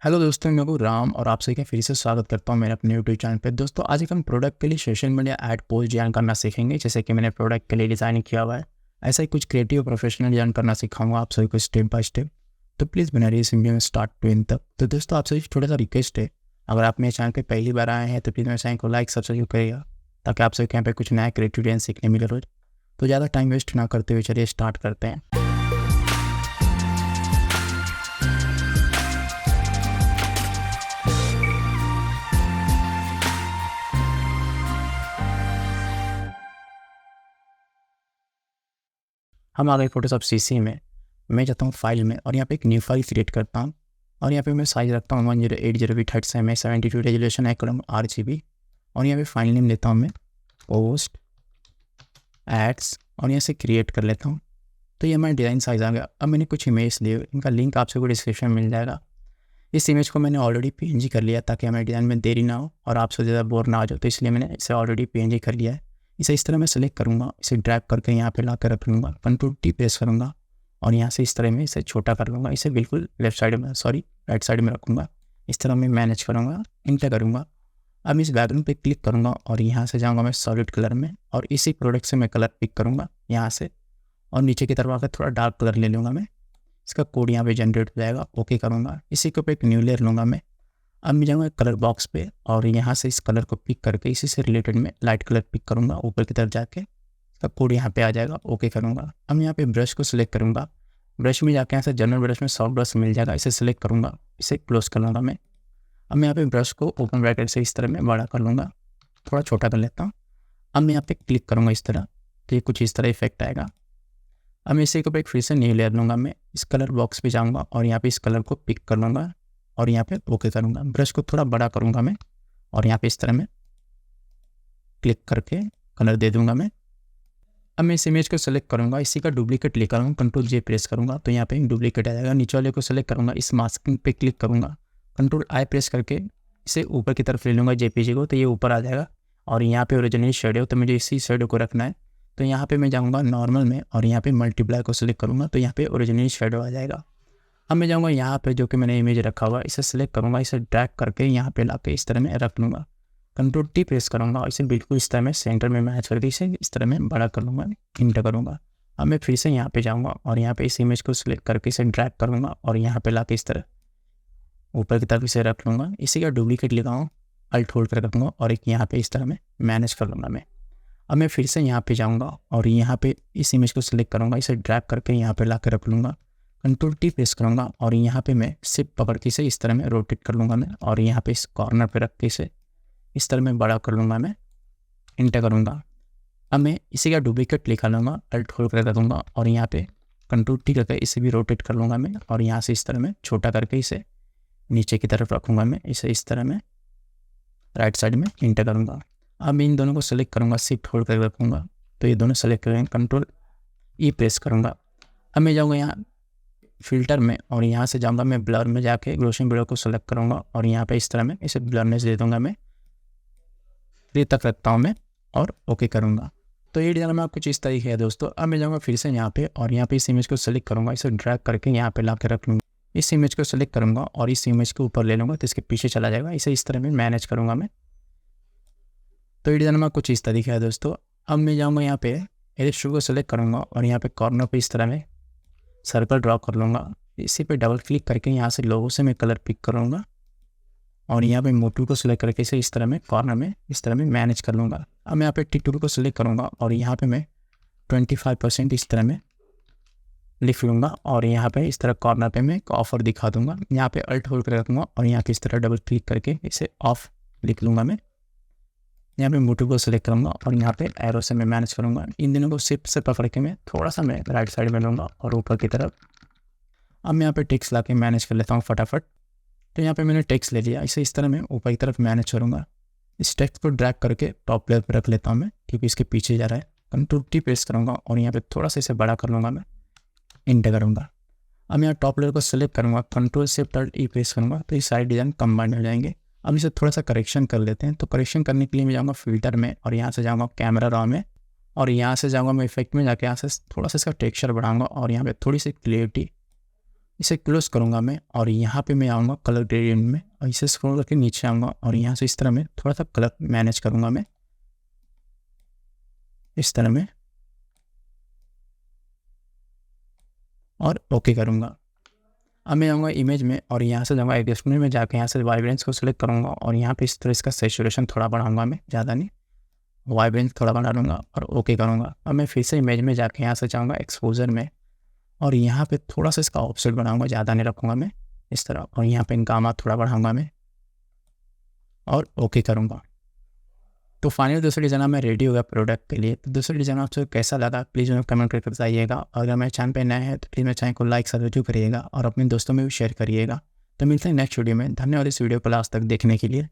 Hello दोस्तों, मैं हूँ राम और आप सभी का फिर से स्वागत करता हूँ मेरे अपने यूट्यूब चैनल पे। दोस्तों आज एक हम प्रोडक्ट के लिए social media add post design करना सीखेंगे। जैसे कि मैंने प्रोडक्ट के लिए डिज़ाइन किया हुआ है, ऐसा ही कुछ क्रिएटिव और प्रोफेशनल डिजाइन करना सिखाऊंगा आप सभी को स्टेप बाय स्टेप। तो प्लीज़ बना रहिए इस वीडियो में स्टार्ट टू एंड तक। तो दोस्तों आप सभी से छोटा सा रिक्वेस्ट है, अगर आप मेरे चैनल पर पहली बार आए हैं तो प्लीज़ मेरे चैनल को लाइक सब्सक्राइब करिएगा, ताकि आप सभी को यहाँ पे कुछ नया क्रिएटिव डिजाइन सीखने मिले रोज। तो ज़्यादा टाइम वेस्ट ना करते हुए चलिए स्टार्ट करते हैं। हम आ गए फोटोशॉप सीसी में। मैं जाता हूँ फाइल में और यहाँ पे एक न्यू फाइल क्रिएट करता हूँ और यहाँ पे मैं साइज रखता हूँ 1080 बिट हर्ट्ज है, मैं 72 रेजोल्यूशन है, कलम RGB। और यहाँ पे फाइल नेम लेता हूँ मैं पोस्ट एड्स और यहाँ से क्रिएट कर लेता हूँ। तो ये हमारा डिज़ाइन साइज आ गया। अब मैंने कुछ इमेज लिए, इनका लिंक आप सबको डिस्क्रिप्शन में मिल जाएगा। इस इमेज को मैंने ऑलरेडी PNG कर लिया ताकि हमारे डिज़ाइन में देरी ना हो और आपसे ज़्यादा बोर ना आ जाओ, तो इसलिए मैंने इसे ऑलरेडी PNG कर लिया है। इसे इस तरह मैं सेलेक्ट करूँगा, इसे ड्रैग करके यहाँ पे ला कर रख लूँगा, Ctrl+T प्रेस करूँगा और यहाँ से इस तरह में इसे छोटा कर लूँगा। इसे बिल्कुल राइट साइड में रखूँगा। इस तरह मैं मैनेज करूँगा, इंटर करूँगा। अब इस बैकग्राउंड पे क्लिक करूँगा और यहाँ से जाऊँगा मैं सॉलिड कलर में और इसी प्रोडक्ट से मैं कलर पिक करूँगा यहाँ से और नीचे की तरफ आकर थोड़ा डार्क कलर ले लूँगा मैं। इसका कोड यहाँ पे जनरेट हो जाएगा, ओके करूँगा। इसी के ऊपर एक न्यू लेयर लूँगा मैं। अब मैं जाऊँगा कलर बॉक्स पे और यहाँ से इस कलर को पिक करके इसी से रिलेटेड में लाइट कलर पिक करूँगा ऊपर की तरफ जाके। इसका कोड यहाँ पे आ जाएगा, ओके करूँगा। अब यहाँ पे ब्रश को सिलेक्ट करूँगा। ब्रश में जाके यहाँ से जनरल ब्रश में सॉफ्ट ब्रश मिल जाएगा, इसे सिलेक्ट करूँगा, इसे क्लोज कर लूँगा मैं। अब मैं यहाँ पे ब्रश को ओपन ब्रैकेट से इस तरह में बड़ा कर लूँगा, थोड़ा छोटा कर लेता हूँ। अब मैं यहाँ पे क्लिक करूँगा इस तरह, तो ये कुछ इस तरह इफेक्ट आएगा। अब मैं इसी के ऊपर एक फिर से न्यू लेयर लूँगा मैं। इस कलर बॉक्स पे जाऊँगा और यहाँ पे इस कलर को पिक कर लूँगा और यहाँ पे ओके करूँगा। ब्रश को थोड़ा बड़ा करूँगा मैं और यहाँ पे इस तरह में क्लिक करके कलर दे दूँगा मैं। अब मैं इस इमेज को सेलेक्ट करूँगा, इसी का डुप्लीकेट लेकर आऊँगा, Ctrl+J प्रेस करूँगा तो यहाँ पे डुप्लीकेट आ जाएगा। नीचे वाले को सेलेक्ट करूँगा, इस मास्किंग पे क्लिक करूँगा, Ctrl+I प्रेस करके इसे ऊपर की तरफ ले लूँगा JPG को, तो ये ऊपर आ जाएगा। और यहाँ पे ओरिजिनल शेडो, तो मुझे इसी शेडो को रखना है, तो यहाँ पे मैं जाऊँगा नॉर्मल में और यहाँ पे मल्टीप्लाई को सिलेक्ट करूँगा तो यहाँ पे ओरिजिनल शेडो आ जाएगा। अब मैं जाऊँगा यहाँ पे जो कि मैंने इमेज रखा हुआ, इसे सिलेक्ट करूँगा, इसे ड्रैग करके यहाँ पे लाके इस तरह में रख लूँगा। Ctrl+T प्रेस करूँगा और इसे बिल्कुल इस तरह में सेंटर में मैच करके इसे इस तरह में बड़ा कर लूँगा, इंटर करूँगा। अब मैं फिर से यहाँ पे जाऊँगा और यहाँ पे इस इमेज को सिलेक्ट करके इसे ड्रैग करूँगा और यहाँ पे लाके इस तरह ऊपर की तरफ इसे रख लूँगा। इसी का डुप्लीकेट लगाऊँ, अल्ट होल्ड कर रखूँगा और एक यहाँ पे इस तरह में मैनेज कर लूँगा मैं। अब मैं फिर से यहाँ पे जाऊँगा और यहाँ पे इस इमेज को सिलेक्ट करूँगा, इसे ड्रैग करके यहाँ पे ला कर रख लूँगा, Ctrl+T प्रेस करूँगा और यहाँ पे मैं शिफ्ट पकड़ के इसे इस तरह में रोटेट कर लूँगा मैं और यहाँ पे इस कॉर्नर पे रख के इसे इस तरह में बड़ा कर लूँगा मैं, इंटर करूँगा। अब मैं इसी का डुप्लीकेट लिखा लूँगा, अल्ट होल्ड कर दूँगा और यहाँ पे Ctrl+T करके इसे भी रोटेट कर लूँगा मैं और यहाँ से इस तरह में छोटा करके इसे नीचे की तरफ रखूँगा मैं, इसे इस तरह में राइट साइड में इंटर करूँगा। अब इन दोनों को सेलेक्ट करूँगा, शिफ्ट होल्ड कर रखूँगा तो ये दोनों सेलेक्ट करेंगे, Ctrl+E प्रेस करूँगा। अब मैं जाऊँगा यहाँ फिल्टर में और यहाँ से जाऊँगा मैं ब्लर में, जाके ग्लोसिंग ब्लर को सेलेक्ट करूँगा और यहाँ पे इस तरह में इसे ब्लरनेस दे दूँगा मैं, 3 तक रखता हूँ मैं और ओके करूँगा। तो ये डिज़ाइन में कुछ इस तरीके है दोस्तों। अब मैं जाऊँगा फिर से यहाँ पे और यहाँ पे इस इमेज को सेलेक्ट करूँगा, इसे ड्रैग करके यहाँ पे ला के रख लूँगा। इस इमेज को सेलेक्ट करूँगा और इस इमेज के ऊपर ले लूँगा तो इसके पीछे चला जाएगा, इसे इस तरह में मैनेज करूँगा मैं। तो ये डिज़ाइन में कुछ इस तरीके है दोस्तों। अब मैं जाऊँगा यहाँ पे एडिट को सेलेक्ट करूँगा और यहाँ पे कॉर्नर पे इस तरह में सर्कल ड्रॉ कर लूँगा। इसी पे डबल क्लिक करके यहाँ से लोगो से मैं कलर पिक करूँगा और यहाँ पे मोटिव को सिलेक्ट करके इसे इस तरह में कॉर्नर में इस तरह में मैनेज कर लूँगा। अब मैं यहाँ पे टिक टूल को सिलेक्ट करूँगा और यहाँ पे मैं 25% इस तरह में लिख लूँगा और यहाँ पे इस तरह कॉर्नर पे मैं एक ऑफर दिखा दूँगा। यहाँ पे अल्ट होल्ड कर रखूँगा और यहाँ पे इस तरह डबल क्लिक करके इसे ऑफ लिख लूँगा मैं। यहाँ पे मोटिव को सिलेक्ट करूँगा और यहाँ पे एरो से मैं मैनेज करूँगा। इन दोनों को शिफ्ट से पकड़ के मैं थोड़ा सा मैं राइट साइड में लूँगा और ऊपर की तरफ। अब मैं यहाँ पे टेक्स्ट ला के मैनेज कर लेता हूँ फटाफट। तो यहाँ पे मैंने टेक्स्ट ले लिया, इसे इस तरह में ऊपर की तरफ मैनेज करूँगा। इस टेक्स्ट को ड्रैग करके टॉप लेयर पर रख लेता हूँ मैं, क्योंकि इसके पीछे जा रहा है। Ctrl+T प्रेस करूँगा और यहाँ पे थोड़ा सा इसे बड़ा कर लूँगा मैं, इंटर करूँगा। अब मैं यहाँ टॉप लेयर को सिलेक्ट करूँगा, Ctrl+Shift+E प्रेस करूँगा तो ये सारे डिज़ाइन कंबाइंड हो जाएंगे। अब इसे थोड़ा सा करेक्शन कर लेते हैं। तो करेक्शन करने के लिए मैं जाऊँगा फिल्टर में और यहाँ से जाऊँगा कैमरा रॉ में और यहाँ से जाऊँगा मैं इफेक्ट में, जाके यहाँ से थोड़ा सा इसका टेक्सचर बढ़ाऊँगा और यहाँ पे थोड़ी सी क्लियरिटी इसे क्लोज करूँगा मैं और यहाँ पे मैं आऊँगा कलर ग्रेडियंट में और इसे स्क्रॉल करके नीचे आऊँगा और यहाँ से इस तरह में थोड़ा सा कलर मैनेज करूँगा मैं इस तरह में और ओके करूँगा। अब मैं जाऊँगा इमेज में और यहाँ से जाऊँगा एडजस्टमेंट में जाकर यहाँ से वाइब्रेंस को सिलेक्ट करूँगा और यहाँ पे इस तरह इसका सैचुरेशन थोड़ा बढ़ाऊँगा मैं, ज़्यादा नहीं, वाइब्रेंस थोड़ा बढ़ा लूँगा और ओके करूँगा। अब मैं फिर से इमेज में जाके यहाँ से जाऊँगा एक्सपोजर में और यहाँ पे थोड़ा सा इसका ऑफसेट बढ़ाऊँगा, ज़्यादा नहीं रखूँगा मैं इस तरह, और यहाँ पे गामा थोड़ा बढ़ाऊँगा मैं और ओके करूँगा। तो फाइनल दूसरा डिज़ाइन मैं रेडी हो गया प्रोडक्ट के लिए। तो दूसरा डिज़ाइन आपको कैसा लगा प्लीज़ मुझे कमेंट करके बताइएगा। अगर मेरे चैनल पे नए हैं तो प्लीज़ मेरे चैनल को लाइक सब्सक्राइब करिएगा और अपने दोस्तों में भी शेयर करिएगा। तो मिलते हैं नेक्स्ट वीडियो में। धन्यवाद इस वीडियो को लास्ट तक देखने के लिए।